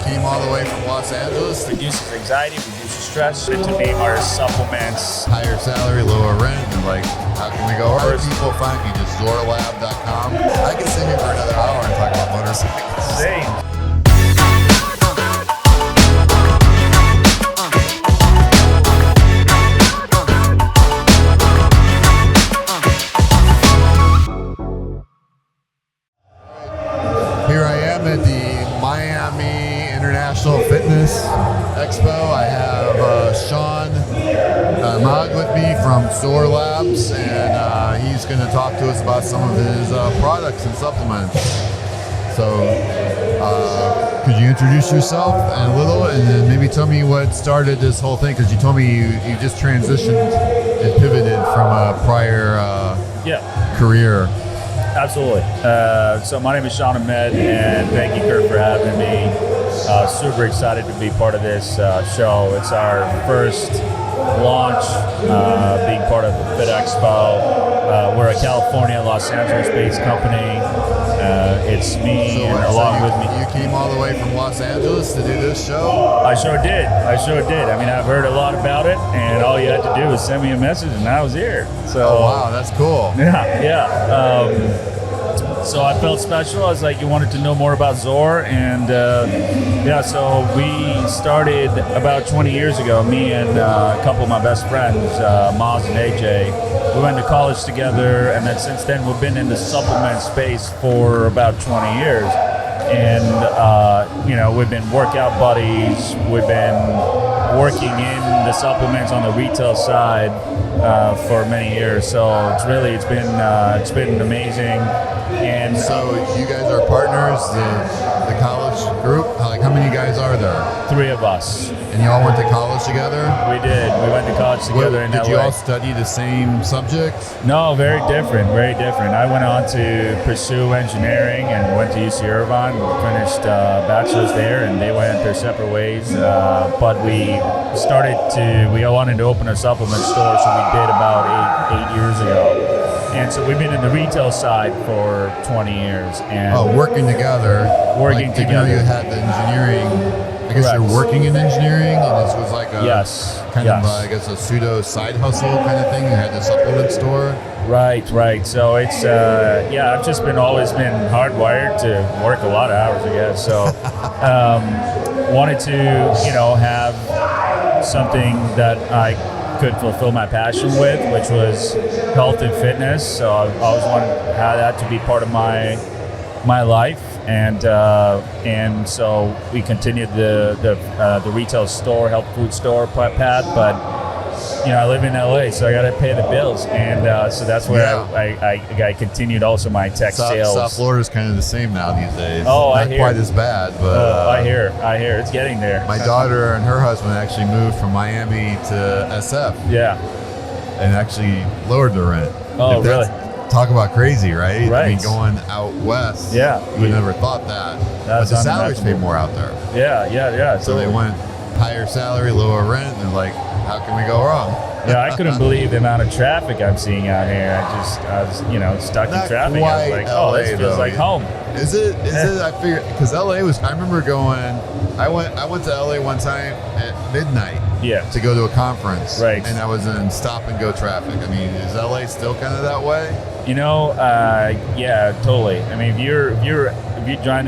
came all the way from Los Angeles. Reduces anxiety, reduces stress, and to name our supplements. Higher salary, lower rent, and like, how can we go? Where do people find you? Just zorlab.com. I can sit here for another hour and talk about motorcycles. Same. Here I am at the Miami International Fitness Expo. I have Sean Ahmed with me from ZOR Labs, and he's going to talk to us about some of his products and supplements. So, could you introduce yourself a little, and then maybe tell me what started this whole thing? Because you told me you just transitioned and pivoted from a prior career. Absolutely. So my name is Sean Ahmed, and thank you, Kurt, for having me. Super excited to be part of this show. It's our first launch, being part of the Fit Expo. We're a California, Los Angeles-based company. It's me, and along with me. You came all the way from Los Angeles to do this show? I sure did. I mean, I've heard a lot about it, and all you had to do was send me a message, and I was here. So, oh, wow, that's cool. Yeah. So I felt special. I was like, you wanted to know more about ZOR, and so we started about 20 years ago. Me and a couple of my best friends, Maz and AJ. We went to college together, and then since then we've been in the supplement space for about 20 years. And we've been workout buddies. We've been working in the supplements on the retail side for many years. So it's been amazing. And so you guys are partners, the college group. Like, how many guys are there? 3 of us. And you all went to college together? We did. We went to college together in LA. Did you all study the same subject? No, very different. I went on to pursue engineering and went to UC Irvine. Finished bachelor's there, and they went their separate ways. But we wanted to open a supplement store, so we did about eight years ago. And so we've been in the retail side for 20 years. And working together. Working together. Even though you had the engineering, I guess you're working in enginering, and this was like a pseudo side hustle kind of thing. You had the supplement store. Right. So it's I've just always been hardwired to work a lot of hours, I guess. So wanted to have something that I could fulfill my passion with, which was health and fitness. So I've always wanted to have that to be part of my life, and so we continued the retail store, health food store path. But I live in LA, so I got to pay the bills, and so that's where I continued also my tech sales. South Florida's kind of the same now these days. Oh, not quite as bad, but I hear it's getting there. My daughter and her husband actually moved from Miami to SF. Yeah, and actually lowered the rent. Oh, really? Talk about crazy, right? Right. I mean, going out west. Yeah, we never thought that. But the salaries pay more out there. Yeah. So they went higher salary, lower rent, and they're like, how can we go wrong? Yeah, I couldn't believe the amount of traffic I'm seeing out here. I was stuck in traffic. I was like, LA, this feels like home. Is it? I figured, because LA was. I remember going. I went to LA one time at midnight. Yeah. To go to a conference. Right. And I was in stop and go traffic. I mean, is LA still kind of that way? Yeah, totally. I mean, if you're trying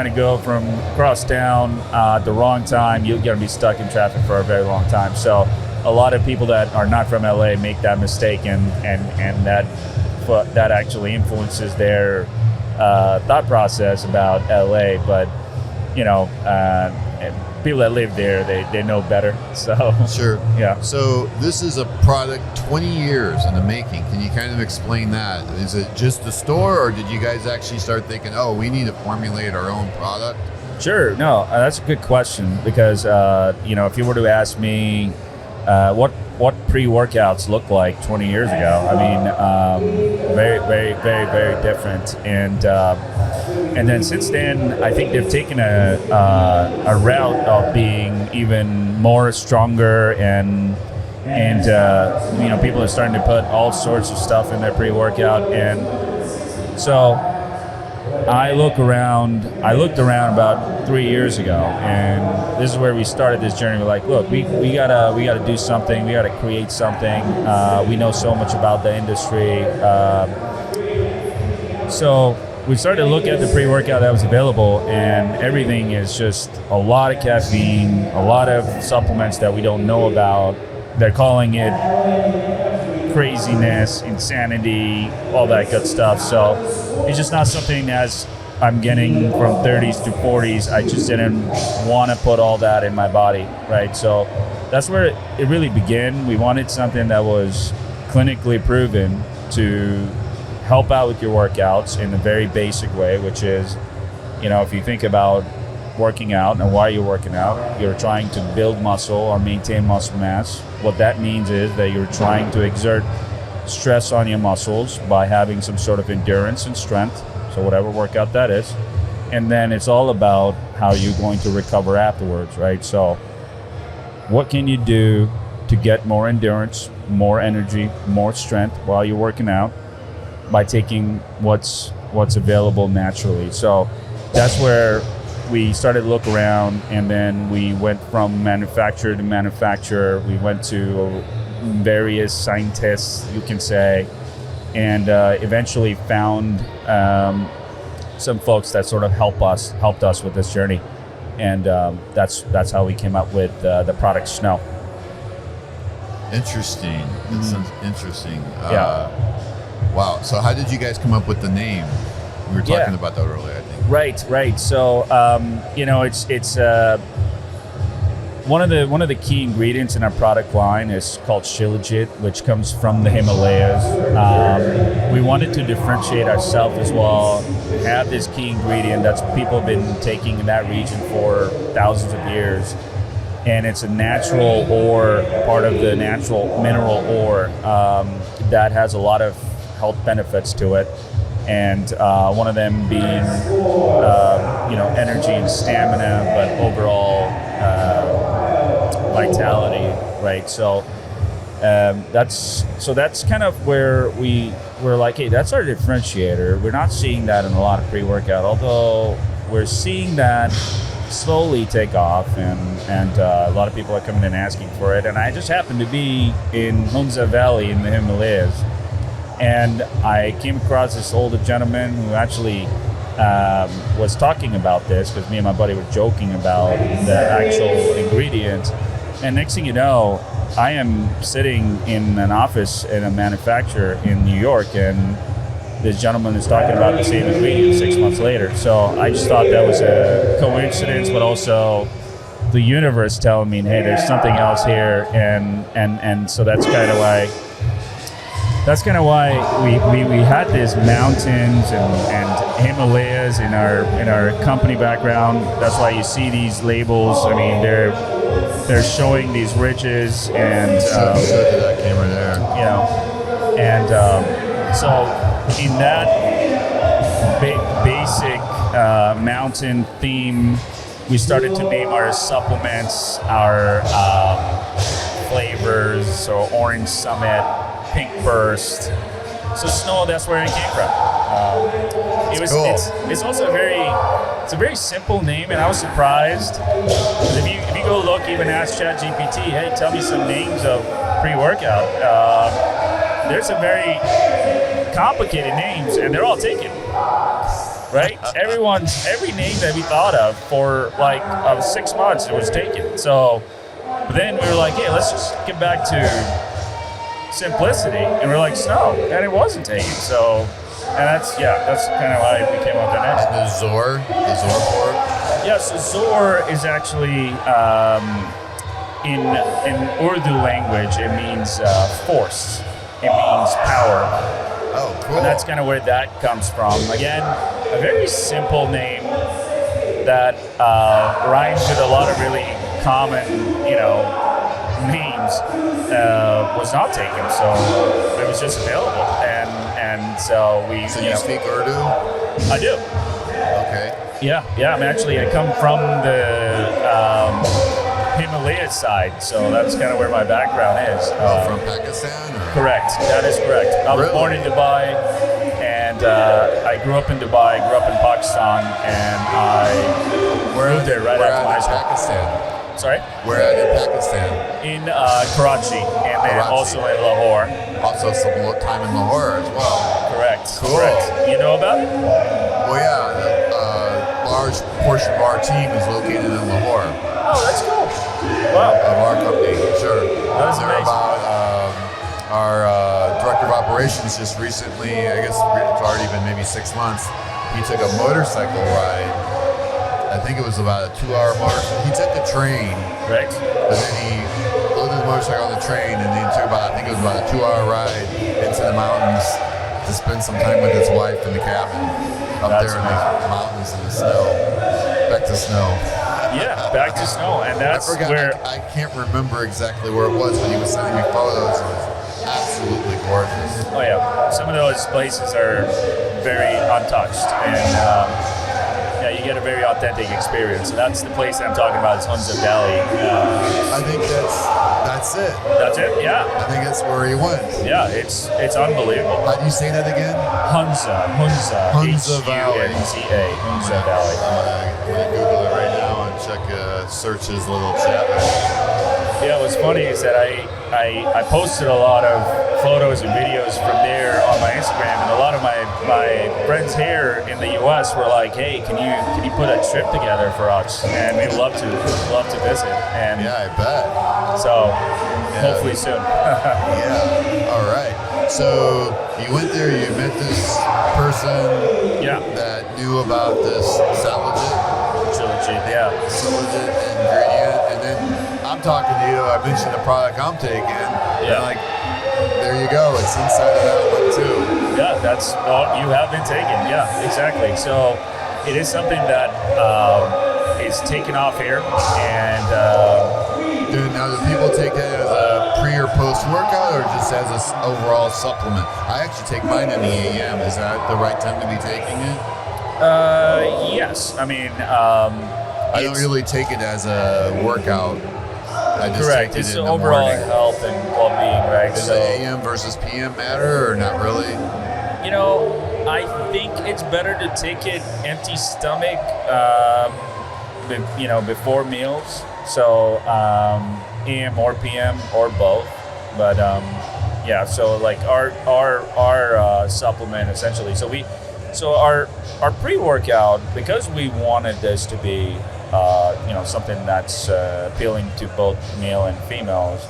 to go from across town at the wrong time, you're gonna be stuck in traffic for a very long time. So a lot of people that are not from LA make that mistake, and that actually influences their thought process about LA. But people that live there, they know better. So sure. Yeah. So this is a product 20 years in the making. Can you kind of explain that? Is it just the store, or did you guys actually start thinking, we need to formulate our own product? Sure. No, that's a good question, because if you were to ask me what pre-workouts looked like 20 years ago, I mean, very, very, very, very different. And then since then, I think they've taken a route of being even more stronger, and people are starting to put all sorts of stuff in their pre-workout, and so I looked around about 3 years ago, and this is where we started this journey. We're like, look, we gotta do something. We gotta create something. We know so much about the industry, so we started to look at the pre-workout that was available, and everything is just a lot of caffeine, a lot of supplements that we don't know about. They're calling it craziness, insanity, all that good stuff. So it's just not something as I'm getting from 30s to 40s. I just didn't want to put all that in my body, right? So that's where it really began. We wanted something that was clinically proven to help out with your workouts in a very basic way, which is, if you think about working out and why you're working out, you're trying to build muscle or maintain muscle mass. What that means is that you're trying to exert stress on your muscles by having some sort of endurance and strength, so whatever workout that is. And then it's all about how you're going to recover afterwards, right? So what can you do to get more endurance, more energy, more strength while you're working out by taking what's available naturally? So that's where we started to look around, and then we went from manufacturer to manufacturer. We went to various scientists, you can say, and eventually found some folks that sort of helped us with this journey, and that's how we came up with the product Snow. Interesting. That sounds interesting. Yeah. Wow. So how did you guys come up with the name? We were talking about that earlier, I think. Right. So it's one of the key ingredients in our product line is called shilajit, which comes from the Himalayas. We wanted to differentiate ourselves as well, have this key ingredient that's people have been taking in that region for thousands of years. And it's a natural ore, part of the natural mineral ore that has a lot of health benefits to it. And one of them being, energy and stamina, but overall vitality, right? So that's kind of where we're like, hey, that's our differentiator. We're not seeing that in a lot of pre-workout, although we're seeing that slowly take off, and a lot of people are coming in asking for it. And I just happened to be in Hunza Valley in the Himalayas, and I came across this older gentleman who actually was talking about this, because me and my buddy were joking about the actual ingredient. And next thing you know, I am sitting in an office in a manufacturer in New York, and this gentleman is talking about the same ingredient 6 months later. So I just thought that was a coincidence, but also the universe telling me, hey, there's something else here, and so that's kind of why we had these mountains and Himalayas in our company background. That's why you see these labels. I mean, they're showing these ridges and show to that camera there. So in that basic mountain theme, we started to name our supplements, our flavors. So Orange Summit, Pink Burst. So Snow, that's where it came from. It's also a very simple name, and I was surprised. If you go look, even ask ChatGPT, hey, tell me some names of pre-workout. There's some very complicated names, and they're all taken. Right? Every name that we thought of for 6 months, it was taken. So, but then we were like, hey, let's just get back to simplicity, and we're like, Snow, and it wasn't taken. So, and that's kind of why we came up with that name. And the ZOR board? Yes, ZOR is actually in Urdu language, it means force. It means power. Oh, cool. And that's kind of where that comes from. Again, a very simple name that rhymes with a lot of really common, names. Was not taken, so it was just available, and so we. So you speak Urdu? I do. Okay. Yeah. I come from the Himalaya side, so that's kind of where my background is. From Pakistan? Or? Correct. That is correct. I was Really? born in Dubai, and and I grew up in Dubai, grew up in Pakistan, and I moved there right after high school. Pakistan. Sorry? Where at in Pakistan? In Karachi, and then also in Lahore. Also some time in Lahore as well. Correct. Cool. Correct. You know about it? Well, yeah, a large portion of our team is located in Lahore. Oh, that's cool. Wow. Of our company, sure. That is amazing. About our director of operations just recently, I guess it's already been maybe 6 months, he took a motorcycle ride. I think it was about a 2-hour motorcycle. He took the train, right? But then he loaded the motorcycle on the train, and then took about, I think it was about a 2-hour ride into the mountains to spend some time with his wife in the cabin up there in the mountains in the snow. Back to snow. Yeah, back to snow, and that's where I can't remember exactly where it was, but he was sending me photos. It was absolutely gorgeous. Oh yeah, some of those places are very untouched, and yeah, you get a very authentic experience. So that's the place that I'm talking about. Is Hunza Valley. I think that's it. That's it. Yeah. I think that's where he went. Yeah, it's unbelievable. How do you say that again? Hunza Valley. Hunza Valley. I'm gonna Google it right now and check search his little chat. Yeah, what's funny is that I posted a lot of photos and videos from there on my Instagram, and a lot of my friends here in the U.S. were like, "Hey, can you put a trip together for us?" And we'd love to visit. And yeah, I bet. So hopefully soon. Yeah. All right. So you went there. You met this person. Yeah. That knew about this shilajit. Yeah. Shilajit ingredient, and then I'm talking to you. I mentioned the product I'm taking. Yeah. And like, there you go. It's inside of that one too. Yeah, that's all you have been taken. Yeah, exactly. So it is something that is taken off here, and now do people take it as a pre or post workout, or just as an overall supplement? I actually take mine in the AM. Is that the right time to be taking it? Yes. I mean, I don't really take it as a workout. I just correct. take it It's in the overall morning. health and well-being, right? Does the AM versus PM matter, or not really? You know, I think it's better to take it empty stomach, before meals. So AM or PM or both. But yeah, so like our supplement essentially. So our pre-workout, because we wanted this to be something that's appealing to both male and females.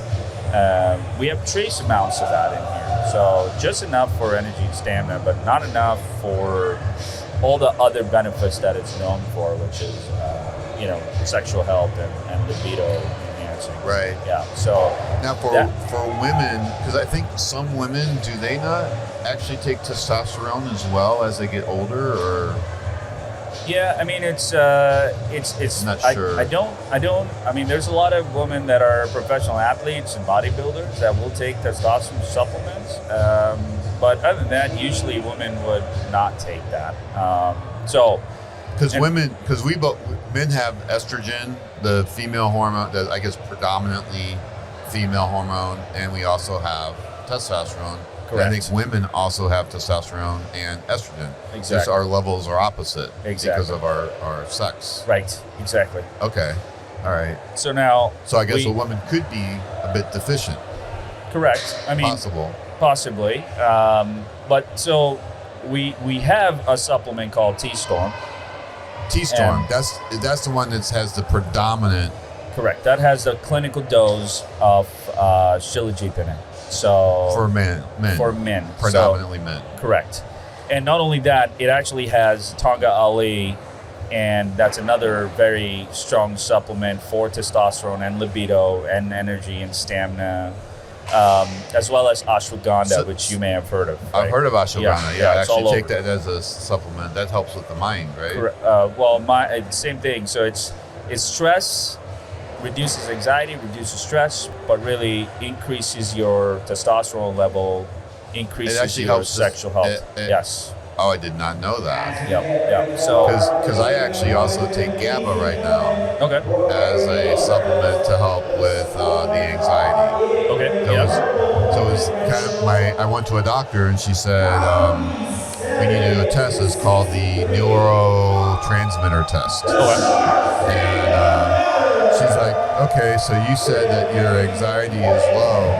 We have trace amounts of that in here, so just enough for energy and stamina, but not enough for all the other benefits that it's known for, which is sexual health and libido enhancing. Right. Yeah. So now for women, because I think some women, do they not actually take testosterone as well as they get older, or? Yeah, I mean it's not sure. I don't. I mean, there's a lot of women that are professional athletes and bodybuilders that will take testosterone supplements. But other than that, usually women would not take that. Because men have estrogen, the female hormone, that I guess predominantly female hormone, and we also have testosterone. Correct. I think women also have testosterone and estrogen. Exactly. Just our levels are opposite. Exactly. Because of our sex. Right. Exactly. Okay. All right. So now. So I guess a woman could be a bit deficient. Correct. I mean. Possibly. But so we have a supplement called T-Storm. T-Storm. That's the one that has the predominant. Correct. That has the clinical dose of shilajit in it. So for men. Predominantly men. Correct. And not only that, it actually has Tonga Ali, and that's another very strong supplement for testosterone and libido and energy and stamina, as well as ashwagandha, which you may have heard of. Right? I've heard of ashwagandha. Yeah, I actually take that as a supplement. That helps with the mind, right? Correct. Same thing. So it's stress. Reduces anxiety, reduces stress, but really increases your testosterone level, increases your sexual health. Yes. Oh, I did not know that. Yep. So because I actually also take GABA right now. Okay. As a supplement to help with the anxiety. Okay. So it was kind of I went to a doctor and she said, we need to do a test. It's called the neurotransmitter test. And she's like, okay, so you said that your anxiety is low.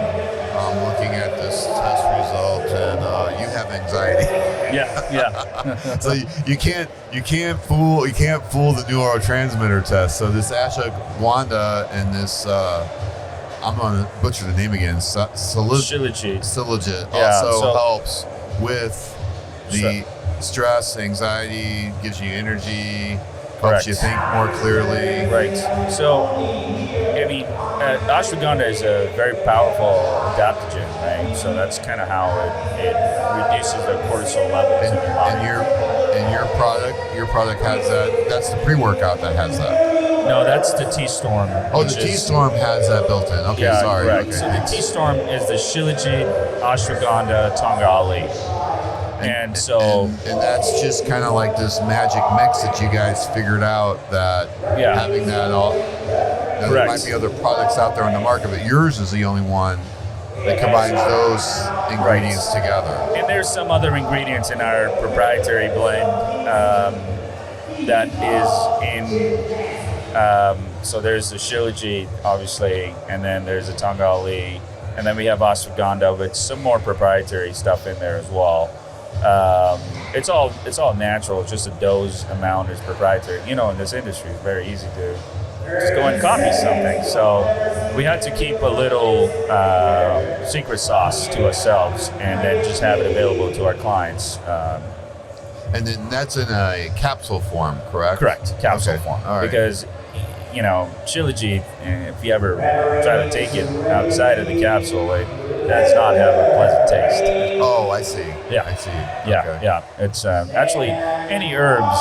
I'm looking at this test result, and you have anxiety. Yeah. So you can't fool the neurotransmitter test. So this ashwagandha and this I'm gonna butcher the name again. Shilajit. Also helps with the stress, anxiety, gives you energy, helps you think more clearly. Right. So, I mean, ashwagandha is a very powerful adaptogen, right? So that's kind of how it reduces the cortisol levels in your body. And your product has that. That's the pre-workout that has that. No, that's the T-Storm. Oh, the T-Storm has that built in. Okay, yeah, sorry. Correct. Okay, so the T-Storm is the shilajit, ashwagandha, tongkat. And that's just kind of like this magic mix that you guys figured out that having that all. There might be other products out there on the market, but yours is the only one that combines those ingredients together. And there's some other ingredients in our proprietary blend that is in. So there's the shilajit, obviously, and then there's the tongkat, and then we have ashwagandha with some more proprietary stuff in there as well. It's all natural. It's just a dose amount is proprietary. You know, in this industry, it's very easy to just go and copy something. So we had to keep a little secret sauce to ourselves, and then just have it available to our clients. And then that's in a capsule form, correct? Correct, capsule form. All right. Because, you know, shilajit, if you ever try to take it outside of the capsule, it does not have a pleasant taste. Oh, I see. Yeah. I see. Yeah, Okay. yeah. It's actually any herbs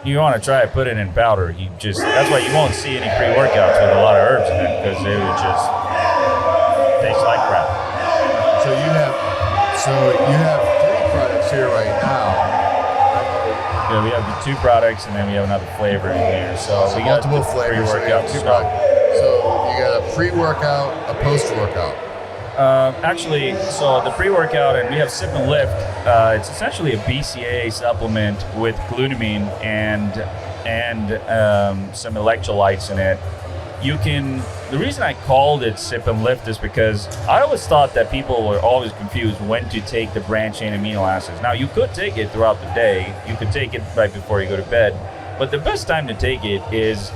you want to try put it in powder. That's why you won't see any pre-workouts with a lot of herbs in it, because they would just taste like crap. So you have 3 products here right now. Yeah, we have the 2 products, and then we have another flavor in here. So we got multiple flavors. pre-workout So you stuff. got a pre-workout, a post-workout. Actually, so the pre-workout, and we have Sip and Lift. It's essentially a BCAA supplement with glutamine and some electrolytes in it. The reason I called it Sip and Lift is because I always thought that people were always confused when to take the branched chain amino acids. Now, you could take it throughout the day. You could take it right before you go to bed. But the best time to take it is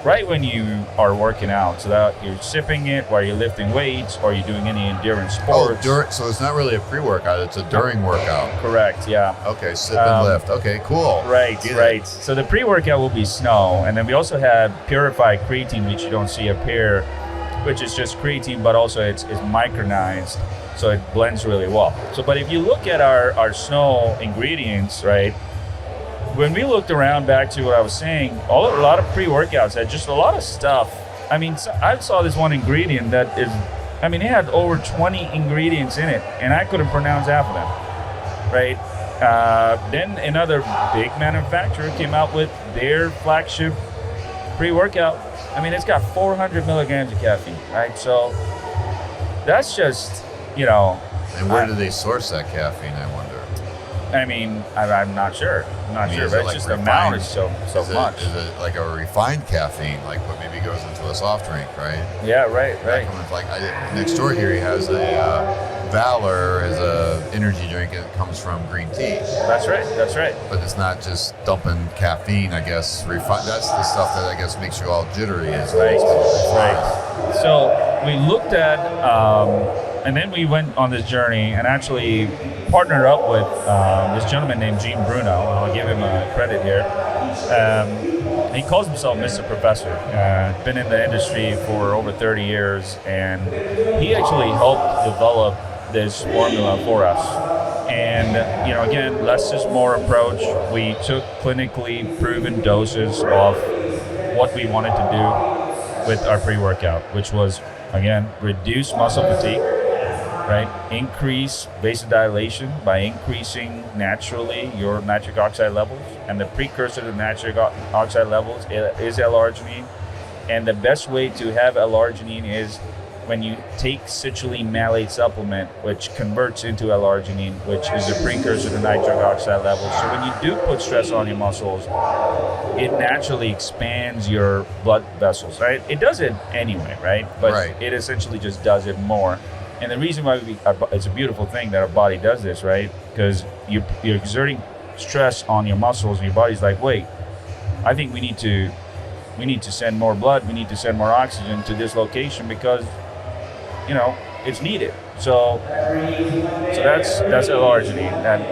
right when you are working out, so that you're sipping it while you're lifting weights or you're doing any endurance sports. So it's not really a pre-workout, it's a during workout. Correct, yeah. Okay, sip and lift. Okay, cool. Right. So the pre-workout will be snow, and then we also have purified creatine, which you don't see up here, which is just creatine, but also it's micronized, so it blends really well. So, but if you look at our snow ingredients, right, when we looked around, back to what I was saying, a lot of pre-workouts had just a lot of stuff. I mean, I saw this one ingredient that it had over 20 ingredients in it, and I couldn't pronounce half of them, right? Then another big manufacturer came out with their flagship pre-workout. I mean, it's got 400 milligrams of caffeine, right? So that's just, And where do they source that caffeine, I wonder? I mean, I'm not sure. But it's like just the amount is so much. Is it like a refined caffeine, like what maybe goes into a soft drink, right? Yeah, right. Next door here, he has a Valor as a energy drink, and it comes from green tea. That's right. But it's not just dumping caffeine, I guess. That's the stuff that I guess makes you all jittery. Right. So we looked at, and then we went on this journey and actually partnered up with this gentleman named Gene Bruno. I'll give him a credit here. He calls himself Mr. Professor. Been in the industry for over 30 years, and he actually helped develop this formula for us. And again, less is more approach. We took clinically proven doses of what we wanted to do with our pre-workout, which was, again, reduce muscle fatigue, right? Increase vasodilation by increasing naturally your nitric oxide levels, and the precursor to nitric oxide levels is L-arginine. And the best way to have L-arginine is when you take citrulline malate supplement, which converts into L-arginine, which is a precursor to nitric oxide levels. So when you do put stress on your muscles, it naturally expands your blood vessels, right? It does it anyway, right? But it essentially just does it more. And the reason why it's a beautiful thing that our body does this, right? Because you're exerting stress on your muscles, and your body's like, wait, I think we need to send more blood, we need to send more oxygen to this location because, you know, it's needed. So that's L-arginine. And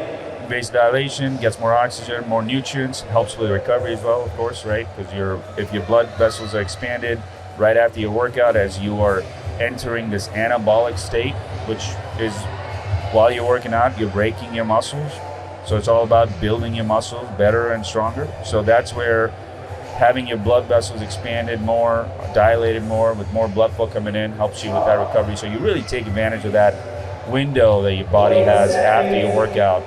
vasodilation gets more oxygen, more nutrients, helps with recovery as well, of course, right? Because if your blood vessels are expanded right after your workout, as you are entering this anabolic state, which is while you're working out, you're breaking your muscles. So it's all about building your muscles better and stronger. So that's where having your blood vessels expanded more, dilated more, with more blood flow coming in, helps you with that recovery. So you really take advantage of that window that your body has after your workout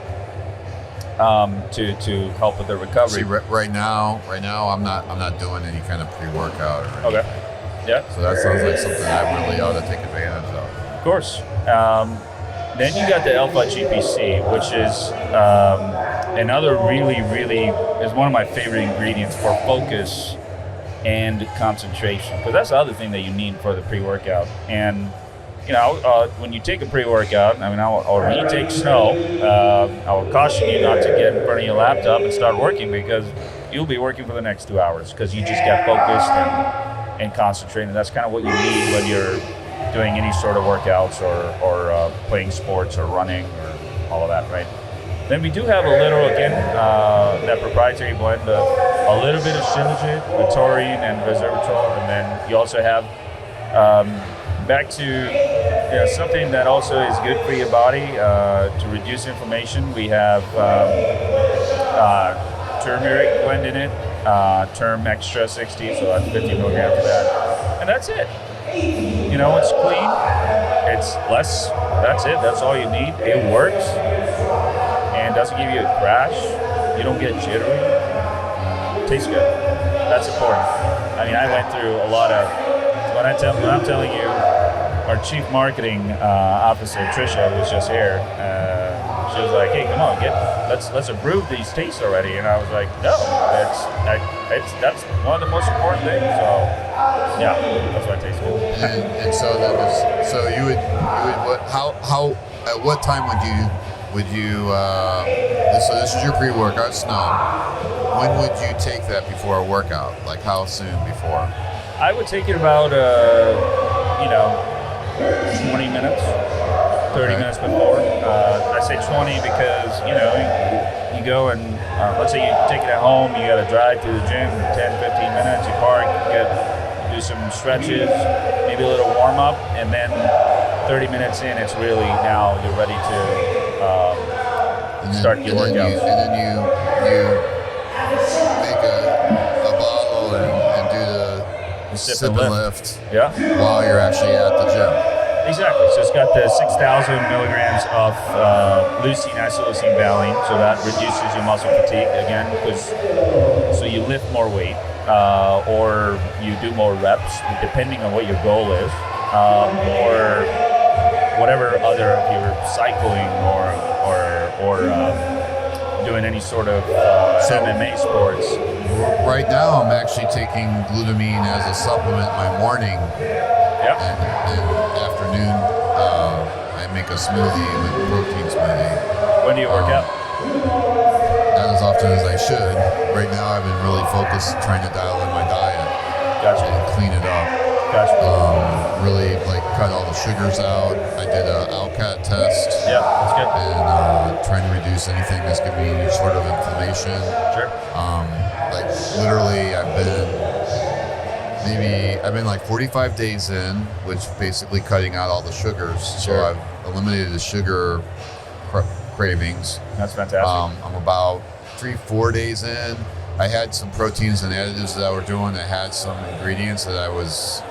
to help with the recovery. See, right now, I'm not doing any kind of pre-workout or anything. Okay. Yeah. So that sounds like something I really ought to take advantage of. Of course. Then you got the alpha GPC, which is another really is one of my favorite ingredients for focus and concentration, because that's the other thing that you need for the pre-workout. And you know, when you take a pre-workout, I mean, or when you take snow, I will caution you not to get in front of your laptop and start working, because you'll be working for the next 2 hours because you just get focused and concentrated. That's kind of what you need when you're doing any sort of workouts or playing sports or running or all of that, right? Then we do have a little, again, that proprietary blend of a little bit of shilajit with taurine and resveratrol, and then you also have back to something that also is good for your body to reduce inflammation. We have turmeric blend in it, Term Extra 60, so that's 50 milligrams of that, and that's it. You know, it's clean, it's less, that's it, that's all you need. It works, and doesn't give you a crash, you don't get jittery, tastes good. That's important. I mean, I went through a lot of, when I'm telling you, our chief marketing officer, Trisha, was just here, she was like, hey, come on, let's improve these tastes already. And I was like, no, that's one of the most important things. So yeah, that's why it tastes good. And so you would how at what time would you so this is your pre-workout snow. When would you take that before a workout? Like how soon before? I would take it about 20 minutes. 30 minutes before. I say 20 because, you go and let's say you take it at home, you got to drive to the gym 10, 15 minutes, you park, you do some stretches, maybe a little warm up, and then 30 minutes in, it's really now you're ready to start your workout. And then you make a bottle and do the sip and lift while you're actually at the gym. Exactly. So it's got the 6,000 milligrams of leucine, isoleucine, valine, so that reduces your muscle fatigue again, so you lift more weight or you do more reps, depending on what your goal is, or whatever other, if you're cycling or doing any sort of MMA sports. Right now, I'm actually taking glutamine as a supplement in my morning. Yep. And afternoon, I make a smoothie, like a protein smoothie. When do you work out? Not as often as I should. Right now, I've been really focused trying to dial in my diet. Gotcha. And clean it up. Gotcha. Really cut all the sugars out. I did a ALCAT test. Yeah, that's good. And trying to reduce anything that's giving me any sort of inflammation. Sure. Literally, I've been like 45 days in, which basically cutting out all the sugars. Sure. So I've eliminated the sugar cravings. That's fantastic. I'm about 3-4 days in. I had some proteins and additives that I were doing that had some ingredients that I was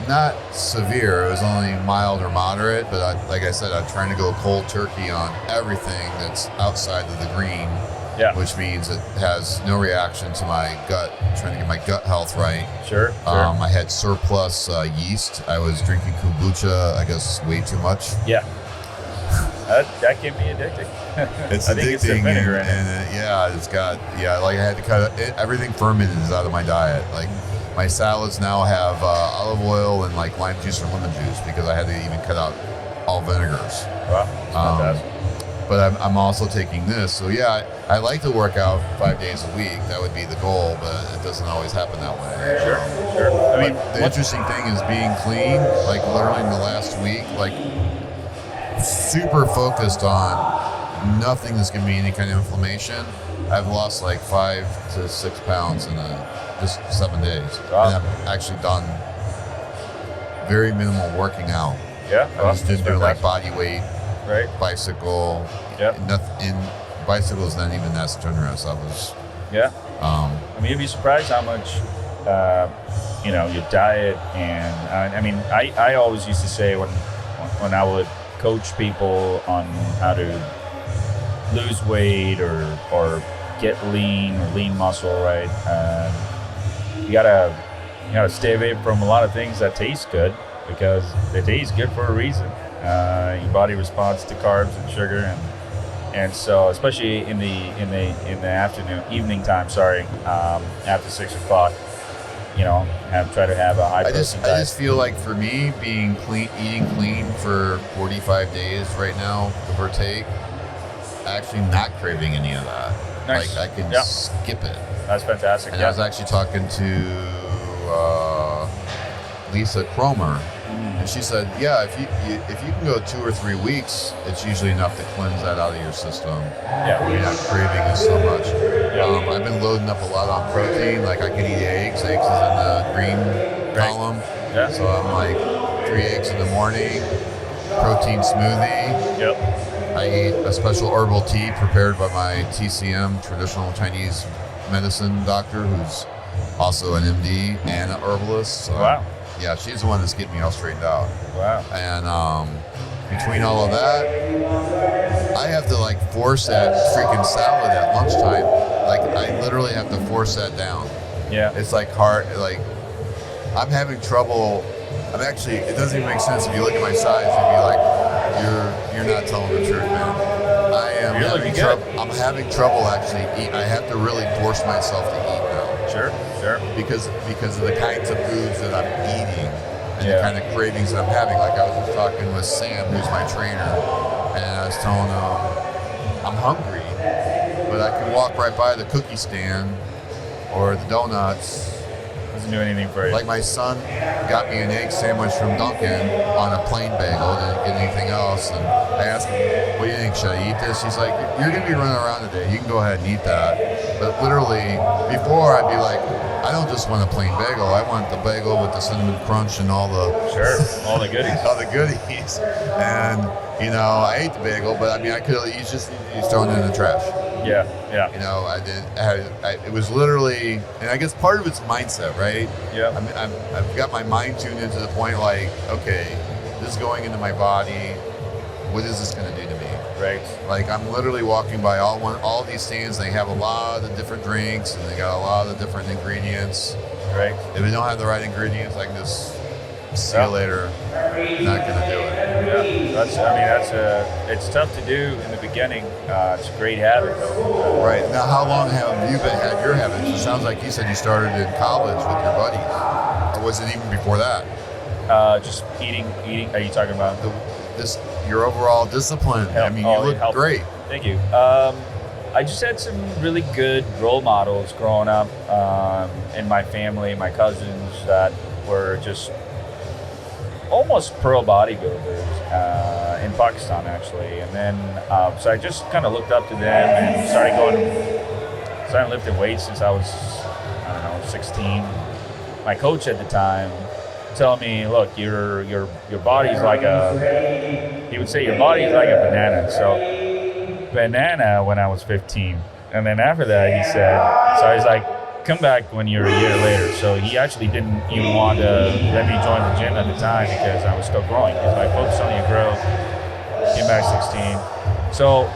not severe. It was only mild or moderate, but like I said, I'm trying to go cold turkey on everything that's outside of the green. Yeah. which means it has no reaction to my gut, trying to get my gut health right. Sure. I had surplus yeast. I was drinking kombucha, I guess, way too much. Yeah. That can be addicting. It's I think addicting, it's the vinegar in it. and it's got like I had to cut it. Everything fermented is out of my diet. Like my salads now have olive oil and like lime juice or lemon juice because I had to even cut out all vinegars. Wow, that's fantastic. But I'm also taking this. So yeah, I like to work out 5 days a week. That would be the goal, but it doesn't always happen that way. Sure. I mean, the interesting thing is being clean. Like literally in the last week, like super focused on nothing that's giving me any kind of inflammation. I've lost like 5 to 6 pounds in just 7 days. Wow. And I've actually done very minimal working out. Yeah. I just didn't do like body weight, right. bicycle. Yep. In bicycles, not even that strenuous. I was. Yeah. I mean, you'd be surprised how much, your diet and I mean, I always used to say when I would coach people on how to lose weight or get lean or lean muscle, right? You gotta stay away from a lot of things that taste good because they taste good for a reason. Your body responds to carbs and sugar, and so especially in the evening time. After 6 o'clock, try to have a high protein diet. I just feel like for me, eating clean for 45 days right now, give or take, actually not craving any of that. Nice. Like I can skip it. That's fantastic. And I was actually talking to Lisa Cromer, and she said, yeah, if you can go 2 or 3 weeks, it's usually enough to cleanse that out of your system. Yeah. You're not craving it so much. Yeah. I've been loading up a lot on protein. Like I can eat eggs. Eggs is in the green column. Yeah. So I'm like 3 eggs in the morning, protein smoothie. Yep. I eat a special herbal tea prepared by my TCM, traditional Chinese medicine doctor, who's also an MD and an herbalist. So, wow. Yeah, she's the one that's getting me all straightened out. Wow. And between all of that, I have to like force that freaking salad at lunchtime. Like I literally have to force that down. Yeah. It's like hard. Like I'm having trouble. It doesn't even make sense if you look at my size and be like, you're not telling the truth, man. I am having trouble. I'm having trouble actually eating. I have to really force myself to eat now. Sure. Because of the kinds of foods that I'm eating and the kind of cravings that I'm having. Like I was just talking with Sam, who's my trainer, and I was telling him I'm hungry, but I can walk right by the cookie stand or the donuts. Doesn't do anything for you. Like my son got me an egg sandwich from Dunkin' on a plain bagel, didn't get anything else. And I asked him, what do you think, should I eat this? He's like, you're gonna be running around today. You can go ahead and eat that. But literally, before I'd be like, I don't just want a plain bagel. I want the bagel with the cinnamon crunch and all the all the goodies. all the goodies. And I ate the bagel, but I mean, I could have just thrown it in the trash. Yeah. I did. It was literally, and I guess part of it's mindset, right? Yeah. I've got my mind tuned into the point, like, okay, this is going into my body. What is this going to do to me? Right. Like I'm literally walking by all these stands. They have a lot of different drinks, and they got a lot of different ingredients. Right. If we don't have the right ingredients, I can just see you later. Not going to do it. Yeah. It's tough to do in the beginning. It's a great habit. Right. Now, how long have you had your habits? It sounds like you said you started in college with your buddies. Or was it even before that? Just eating. Are you talking about your overall discipline? I mean, you look great. Thank you. I just had some really good role models growing up in my family, my cousins that were just almost pro bodybuilders in Pakistan, actually. And then, so I just kind of looked up to them and started lifting weights since I was, 16. My coach at the time telling me, look, your body's like he would say your body's like a banana. So banana when I was 15. And then after that, he said, so he's like, come back when you're a year later. So he actually didn't even want to let me join the gym at the time because I was still growing. He's like, focus on your growth. Came back 16. So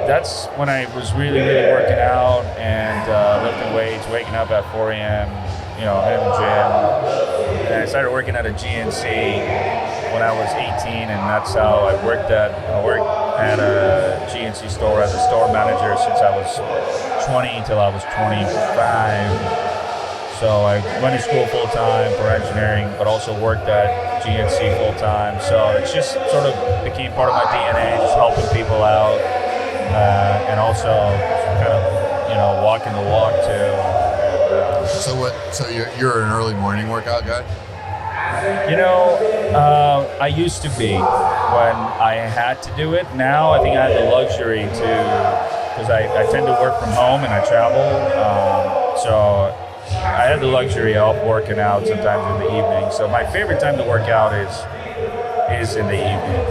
that's when I was really working out and lifting weights, waking up at 4 a.m., hitting the gym. And I started working at a GNC when I was 18, and that's how I worked at a GNC store as a store manager since I was 20 till I was 25. So I went to school full-time for engineering, but also worked at GNC full-time. So it's just sort of became part of my DNA, just helping people out, and also kind of, walking the walk too. So you're an early morning workout guy? I used to be when I had to do it. Now I think I have the luxury because I tend to work from home and I travel. So I have the luxury of working out sometimes in the evening. So my favorite time to work out is in the evening.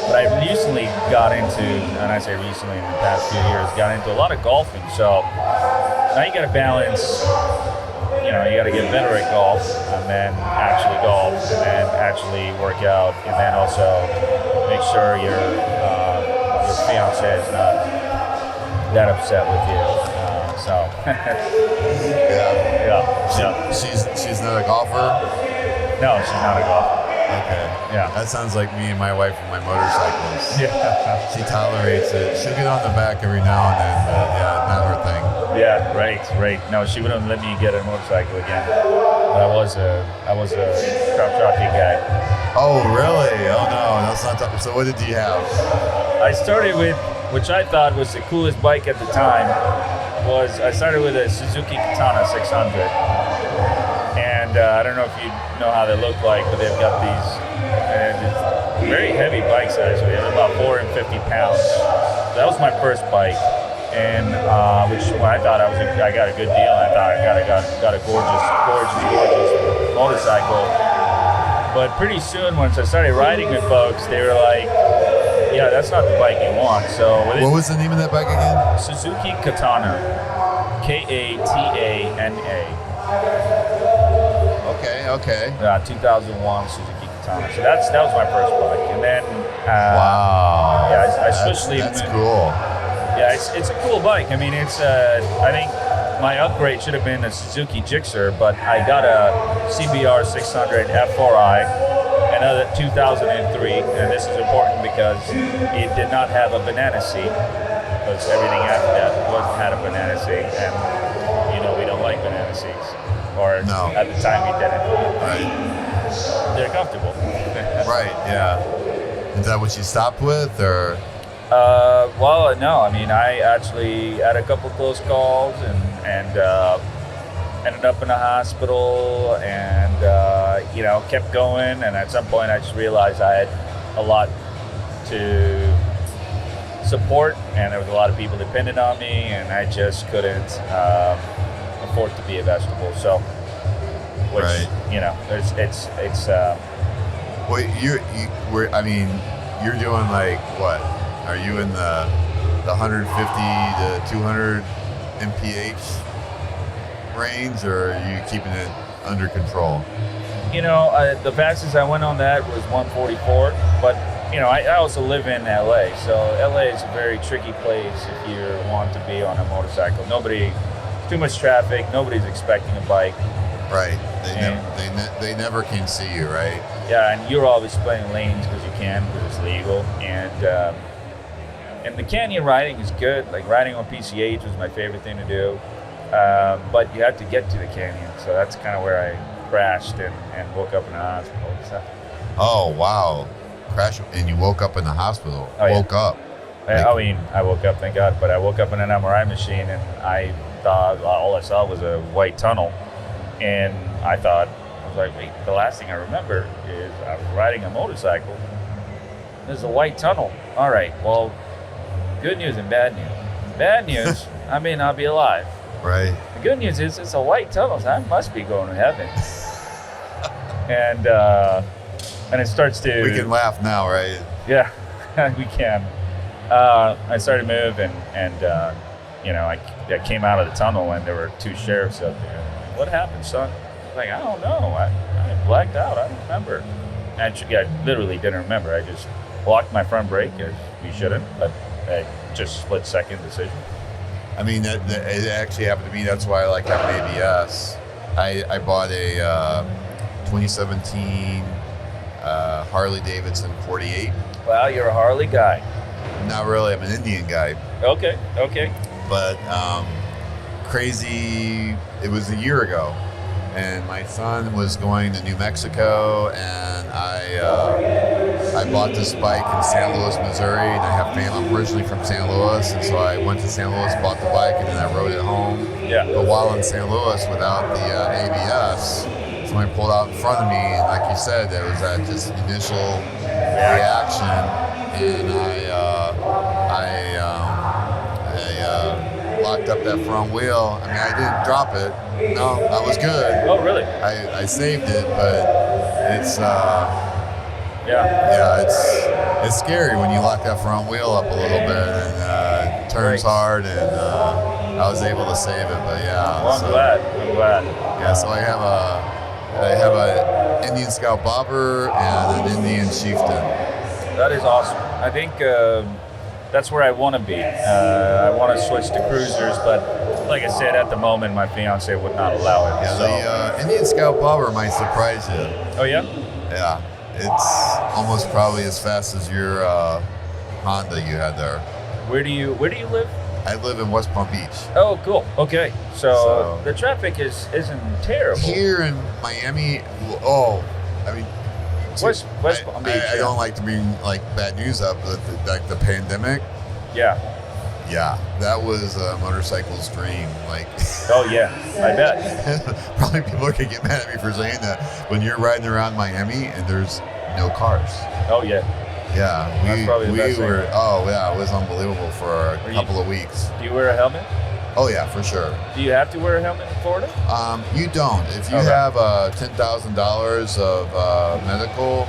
But I recently got into, and I say recently in the past few years, got into a lot of golfing. So now you got to balance, you got to get better at golf and then actually golf and then actually work out and then also make sure your fiance is not that upset with you. Yeah. She's not a golfer? No, she's not a golfer. Okay. Yeah. That sounds like me and my wife with my motorcycles. Yeah. She tolerates it. She'll get on the back every now and then, but yeah, not her thing. Yeah, right. No, she wouldn't let me get a motorcycle again. But I was a crop jockey guy. Oh, really? Oh no, that's not. So what did you have? I started with, which I thought was the coolest bike at the time, I started with a Suzuki Katana 600. And I don't know if you know how they look like, but they've got these very heavy bikes actually. They're about 450 pounds. That was my first bike, and which I thought I got a good deal. I thought I got a gorgeous motorcycle. But pretty soon, once I started riding with folks, they were like, "Yeah, that's not the bike you want." So what was the name of that bike again? Suzuki Katana, Katana. Okay. 2001 Suzuki Katana. So that was my first bike, and then wow. Yeah, I switched. That's cool. Yeah, it's a cool bike. I mean, it's I think my upgrade should have been a Suzuki Gixxer, but I got a CBR 600 F4i, another 2003, and this is important because it did not have a banana seat, because everything after that had a banana seat, and we don't like banana seats, or no. At the time we didn't. Right. They're comfortable. Right. Yeah. Is that what you stopped with, or? Well, no. I mean, I actually had a couple close calls and ended up in a hospital and, kept going. And at some point I just realized I had a lot to support and there was a lot of people dependent on me and I just couldn't afford to be a vegetable. So, which, right. It's Wait, you're doing like what? Are you in the 150 to 200 mph range, or are you keeping it under control? The fastest I went on that was 144, but I also live in LA, so LA is a very tricky place if you want to be on a motorcycle. Too much traffic, nobody's expecting a bike. Right, they never can see you, right? Yeah, and you're always splitting lanes because you can, because it's legal, and the canyon riding is good. Like riding on PCH was my favorite thing to do, but you have to get to the canyon, so that's kind of where I crashed and woke up in the hospital. So. Oh wow, crashed and you woke up in the hospital. Woke up. I woke up, thank God, but I woke up in an MRI machine and I thought all I saw was a white tunnel, and I was like, wait, the last thing I remember is I was riding a motorcycle. There's a white tunnel. All right, well, good news and bad news. Bad news, I may not be alive. Right. The good news is it's a white tunnel, so I must be going to heaven. and it starts to... We can laugh now, right? Yeah, we can. I started to move and I came out of the tunnel and there were two sheriffs up there. What happened, son? I was like, I don't know. I blacked out. I don't remember. Actually, I literally didn't remember. I just blocked my front brake, as we shouldn't, but just split second decision. I mean, it actually happened to me. That's why I like having ABS. I bought a 2017 Harley Davidson 48. Wow, you're a Harley guy. Not really. I'm an Indian guy. Okay. But crazy. It was a year ago, and my son was going to New Mexico, and I bought this bike in San Luis, Missouri, and I have family. I'm originally from San Luis, and so I went to San Luis, bought the bike, and then I rode it home. Yeah. But while in San Luis without the ABS, somebody pulled out in front of me, and like you said, there was that just initial reaction, and I locked up that front wheel. I mean, I didn't drop it. No, I was good. Oh, really? I saved it, but it's it's scary when you lock that front wheel up a little bit, and it turns hard, and I was able to save it. But yeah, well, I'm glad. Yeah, so I have a Indian Scout Bobber and an Indian Chieftain. That is awesome. I think that's where I want to be. I want to switch to cruisers, but like I said, at the moment, my fiance would not allow it. Yeah, so. the Indian Scout Bobber might surprise you. Oh yeah? Yeah, it's almost probably as fast as your Honda you had there. Where do you live? I live in West Palm Beach. Oh, cool. Okay, so the traffic isn't terrible here in Miami. I mean. West Palm Beach. I don't like to bring like bad news up, but the pandemic. Yeah, that was a motorcycle's dream. Like, oh yeah, I bet. Probably people are gonna get mad at me for saying that. When you're riding around Miami and there's no cars. Oh yeah. Yeah, we were. Oh yeah, it was unbelievable for a couple of weeks. Do you wear a helmet? Oh yeah, for sure. Do you have to wear a helmet in Florida? You don't. If you have $10,000 of medical,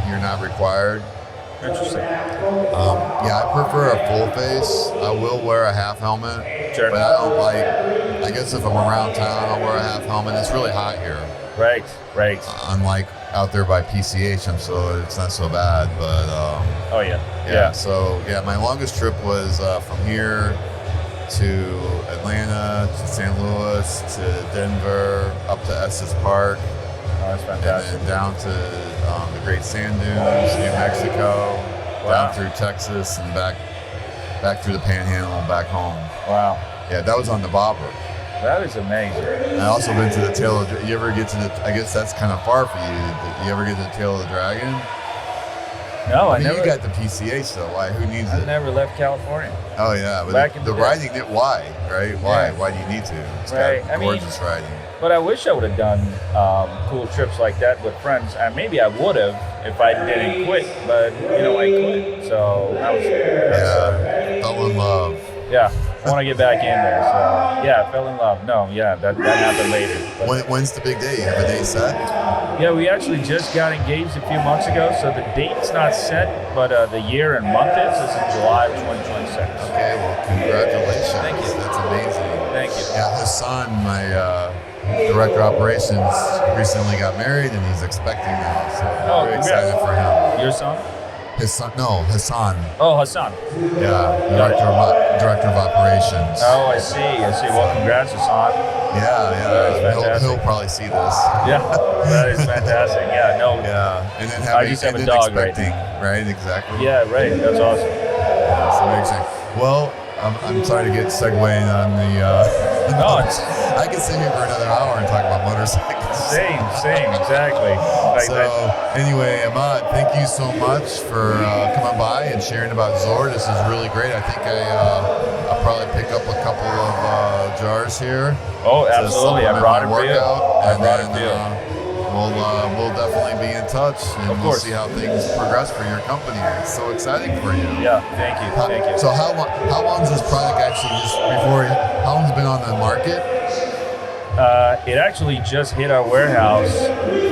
you're not required. Interesting. I prefer a full face. I will wear a half helmet. Sure. But I don't like. I guess if I'm around town, I'll wear a half helmet. It's really hot here. Right. Unlike out there by PCH, it's not so bad. But oh yeah. So my longest trip was from here to Atlanta, to St. Louis, to Denver, up to Estes Park. Oh, that's fantastic. And then down to the Great Sand Dunes, New Mexico, down through Texas, and back through the Panhandle and back home. Wow. Yeah, that was on the Bobber. That is amazing. I also been to the tail of. You ever get to the? I guess that's kind of far for you. But you ever get to the tail of the Dragon? No, I mean, never. You got the PCH though. Why? Who needs it? I never left California. Oh yeah, but the riding it. Why? Right? Why? Yeah. Why do you need to? It's got gorgeous riding. But I wish I would have done cool trips like that with friends. Maybe I would have if I didn't quit. But I quit. So that was. Fell in love. Yeah. I want to get back in there. So I fell in love. No, that happened later. When's the big day? You have a day set? Yeah, we actually just got engaged a few months ago, so the date's not set, but the year and month is July of 2026. Okay, well, congratulations. Thank you. That's amazing. Thank you. Yeah, Hassan, my director of operations, recently got married, and he's expecting now, so very excited for him. Your son? Hassan. Oh, Hassan. Yeah, director of operations. Oh, I see. Well, congrats, Hassan. Yeah. He'll probably see this. Yeah, that is fantastic. Yeah, no. Yeah, and then I just have a dog right now. Right, exactly. Yeah, right. That's awesome. Yeah, that's amazing. Well, I'm sorry to get segued on the. No, I could sit here for another hour and talk about motorcycles. Same, exactly. Anyway, Ahmed, thank you so much for coming by and sharing about ZOR. This is really great. I think I'll probably pick up a couple of jars here. Oh, absolutely. I brought it for you. We'll definitely be in touch, and we'll see how things progress for your company. It's so exciting for you. Yeah, thank you. So how long is this product actually how long has it been on the market? It actually just hit our warehouse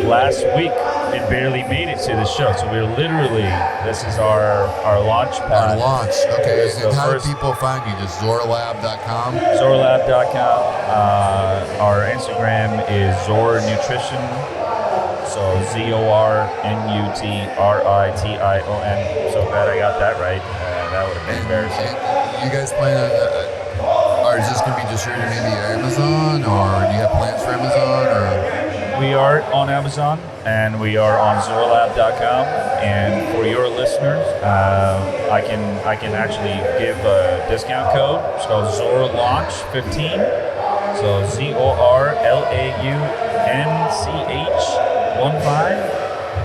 last week. It barely made it to the show, so we're literally, this is our launch pad. Our launch, okay. And how do people find you? Just zorlab.com? Zorlab.com. Our Instagram is ZOR Nutrition. So ZORNUTRITION. So glad I got that right. That would have been embarrassing. And you guys plan or is this going to be distributed maybe Amazon, or do you have plans for Amazon? Or We are on Amazon, and we are on zorlab.com. And for your listeners, I can actually give a discount code. It's called ZORLaunch15. So ZORLAUNCH15,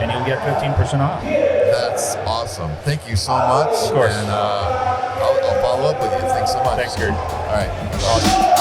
and you'll get 15% off. that's awesome. Thank you so much. Of course. And I'll follow up with you. Thanks so much. Thanks, Kurt. All right. Awesome.